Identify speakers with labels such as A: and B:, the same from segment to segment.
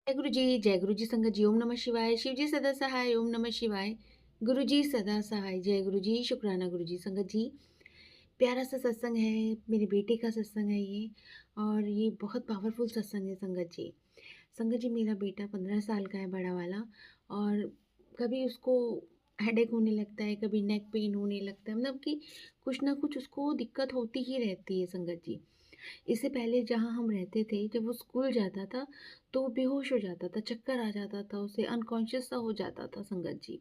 A: जय गुरु जी संगत जी। ओम नमः शिवाय। शिव जी सदा सहाय। ओम नमः शिवाय। गुरु जी सदा सहाय। जय गुरु जी। शुक्राना गुरु जी संगत जी। प्यारा सा सत्संग है, मेरे बेटे का सत्संग है ये, और ये बहुत पावरफुल सत्संग है संगत जी। संगत जी, मेरा बेटा 15 साल का है, बड़ा वाला। और कभी उसको हेडेक होने लगता है, कभी नेक पेन होने लगता है, मतलब कि कुछ ना कुछ उसको दिक्कत होती ही रहती है संगत जी। इससे पहले जहाँ हम रहते थे, जब वो स्कूल जाता था तो वो बेहोश हो जाता था, चक्कर आ जाता था, उसे अनकॉन्शियस सा हो जाता था संगत जी।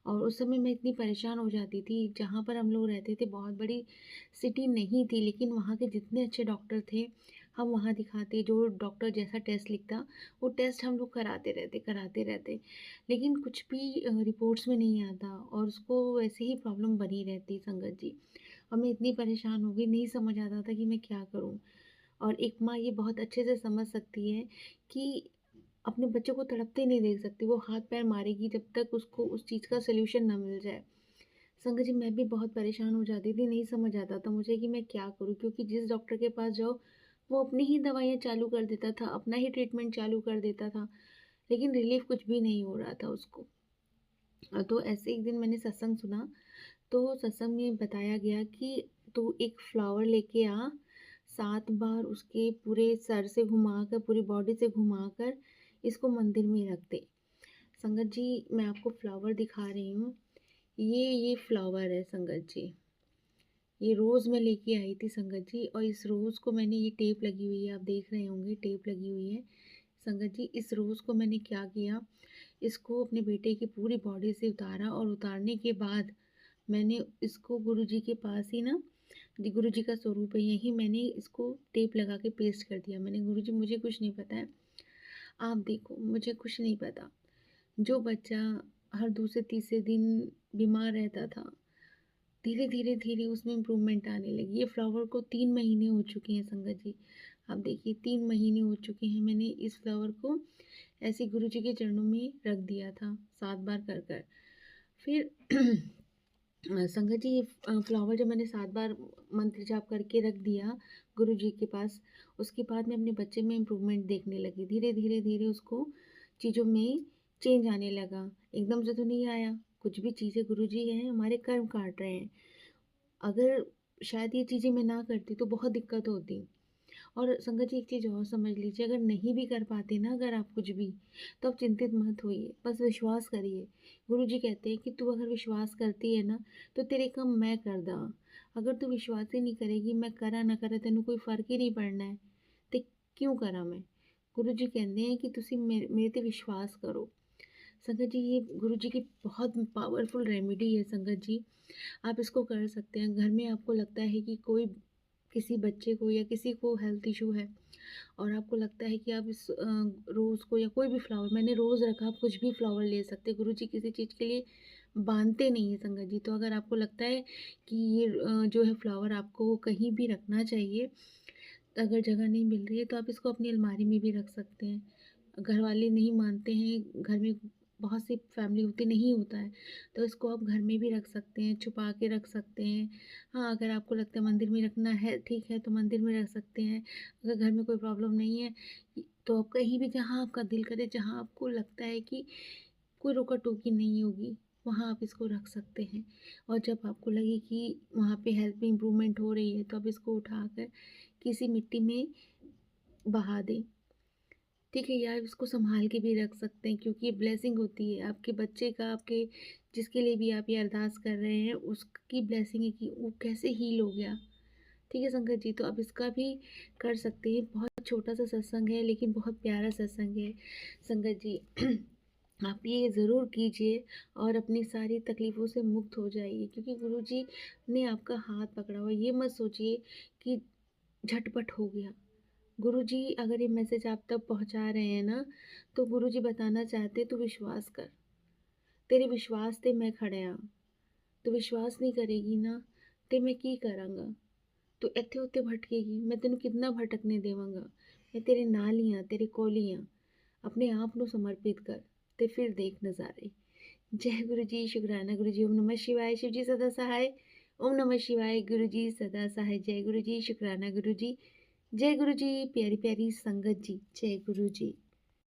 A: और उस समय मैं इतनी परेशान हो जाती थी। जहाँ पर हम लोग रहते थे बहुत बड़ी सिटी नहीं थी, लेकिन वहाँ के जितने अच्छे डॉक्टर थे हम वहाँ दिखाते, जो डॉक्टर जैसा टेस्ट लिखता वो टेस्ट हम लोग कराते रहते, लेकिन कुछ भी रिपोर्ट्स में नहीं आता, और उसको वैसे ही प्रॉब्लम बनी रहती संगत जी। और मैं इतनी परेशान हो गई, नहीं समझ आता था कि मैं क्या करूँ। और एक माँ ये बहुत अच्छे से समझ सकती है कि अपने बच्चों को तड़पते नहीं देख सकती, वो हाथ पैर मारेगी जब तक उसको उस चीज़ का सॉल्यूशन ना मिल जाए। संगत जी, मैं भी बहुत परेशान हो जाती थी, नहीं समझ आता था मुझे कि मैं क्या करूँ, क्योंकि जिस डॉक्टर के पास जाओ वो अपनी ही दवाइयाँ चालू कर देता था, अपना ही ट्रीटमेंट चालू कर देता था, लेकिन रिलीफ कुछ भी नहीं हो रहा था उसको। तो ऐसे एक दिन मैंने सत्संग सुना, तो सत्संग में बताया गया कि तू एक फ्लावर लेके आ, 7 बार उसके पूरे सर से घुमाकर, पूरी बॉडी से घुमाकर इसको मंदिर में रख दे। संगत जी, मैं आपको फ्लावर दिखा रही हूँ। ये फ्लावर है संगत जी। ये रोज़ मैं लेके आई थी संगत जी, और इस रोज़ को मैंने, ये टेप लगी हुई है, आप देख रहे होंगे टेप लगी हुई है संगत जी। इस रोज़ को मैंने क्या किया, इसको अपने बेटे की पूरी बॉडी से उतारा, और उतारने के बाद मैंने इसको गुरुजी के पास ही ना, जी गुरुजी का स्वरूप है यहीं, मैंने इसको टेप लगा के पेस्ट कर दिया। मैंने, गुरुजी मुझे कुछ नहीं पता है, आप देखो, मुझे कुछ नहीं पता। जो बच्चा हर दूसरे तीसरे दिन बीमार रहता था, धीरे धीरे धीरे उसमें इम्प्रूवमेंट आने लगी। ये फ्लावर को 3 महीने हो चुके हैं संगत जी। आप देखिए, 3 महीने हो चुके हैं, मैंने इस फ्लावर को ऐसे गुरुजी के चरणों में रख दिया था, 7 बार कर कर। फिर संगत जी, ये फ्लावर जब मैंने 7 बार मंत्र जाप करके रख दिया गुरुजी के पास, उसके बाद मैं अपने बच्चे में इम्प्रूवमेंट देखने लगी। धीरे धीरे धीरे उसको चीज़ों में चेंज आने लगा। एकदम से तो नहीं आया, कुछ भी चीज़ें गुरुजी हैं, हमारे कर्म काट रहे हैं। अगर शायद ये चीज़ें मैं ना करती तो बहुत दिक्कत होती। और संगत जी, एक चीज़ और समझ लीजिए, अगर नहीं भी कर पाते ना अगर आप कुछ भी, तो आप चिंतित मत होइए, बस विश्वास करिए। गुरुजी कहते हैं कि तू अगर विश्वास करती है ना, तो तेरे काम मैं कर दा। अगर तू विश्वास ही नहीं करेगी, मैं करा ना करा तेनू कोई फर्क ही नहीं पड़ना है, ते क्यों करा मैं। गुरुजी कहते हैं कि तुसी मेरे ते विश्वास करो। संगत जी, ये गुरुजी की बहुत पावरफुल रेमेडी है संगत जी। आप इसको कर सकते हैं। घर में आपको लगता है कि कोई, किसी बच्चे को या किसी को हेल्थ इशू है, और आपको लगता है कि आप इस रोज़ को, या कोई भी फ्लावर, मैंने रोज़ रखा, आप कुछ भी फ्लावर ले सकते हैं। गुरुजी किसी चीज़ के लिए बांधते नहीं हैं संगत जी। तो अगर आपको लगता है कि ये जो है फ्लावर आपको कहीं भी रखना चाहिए, अगर जगह नहीं मिल रही है, तो आप इसको अपनी अलमारी में भी रख सकते हैं। घर वाले नहीं मानते हैं, घर में बहुत सी फैमिली होती, नहीं होता है, तो इसको आप घर में भी रख सकते हैं, छुपा के रख सकते हैं। हाँ, अगर आपको लगता है मंदिर में रखना है, ठीक है, तो मंदिर में रख सकते हैं। अगर घर में कोई प्रॉब्लम नहीं है, तो आप कहीं भी, जहाँ आपका दिल करे, जहाँ आपको लगता है कि कोई रोका-टोकी नहीं होगी, वहाँ आप इसको रख सकते हैं। और जब आपको लगे कि वहाँ पे हेल्थ में इम्प्रूवमेंट हो रही है, तो आप इसको उठाकर किसी मिट्टी में बहा दें। ठीक है, या आप इसको सँभाल के भी रख सकते हैं, क्योंकि ये ब्लेसिंग होती है आपके बच्चे का, आपके जिसके लिए भी आप ये अरदास कर रहे हैं, उसकी ब्लेसिंग है कि वो कैसे हील हो गया। ठीक है संगत जी, तो आप इसका भी कर सकते हैं। बहुत छोटा-सा सत्संग है, लेकिन बहुत प्यारा सत्संग है संगत जी। आप ये ज़रूर कीजिए और अपनी सारी तकलीफ़ों से मुक्त हो जाइए, क्योंकि गुरुजी ने आपका हाथ पकड़ा हुआ है। ये मत सोचिए कि झटपट हो गया। गुरुजी अगर ये मैसेज आप तक पहुँचा रहे हैं ना, तो गुरुजी बताना चाहते तू विश्वास कर। तेरे विश्वास ते मैं खड़े हाँ। तू विश्वास नहीं करेगी ना, ते मैं की करांगा। तू ਇੱਥੇ ਉੱਥੇ ਭਟਕੇਗੀ, मैं ਤੈਨੂੰ कितना भटकने देवांगा। मैं तेरे नाल ही हाँ, तेरे कोल ही हाँ। अपने आप ਨੂੰ समर्पित कर ते फिर देख नज़ारे। जय गुरु जी, शुक्राना गुरु जी। ओम नमः शिवाय। शिव जी सदा सहाय। ओम नमः शिवाय। गुरु जी सदा सहाय। जय गुरु जी, शुक्राना गुरु जी। जय गुरु जी, प्यारी प्यारी संगत जी। जय गुरु जी।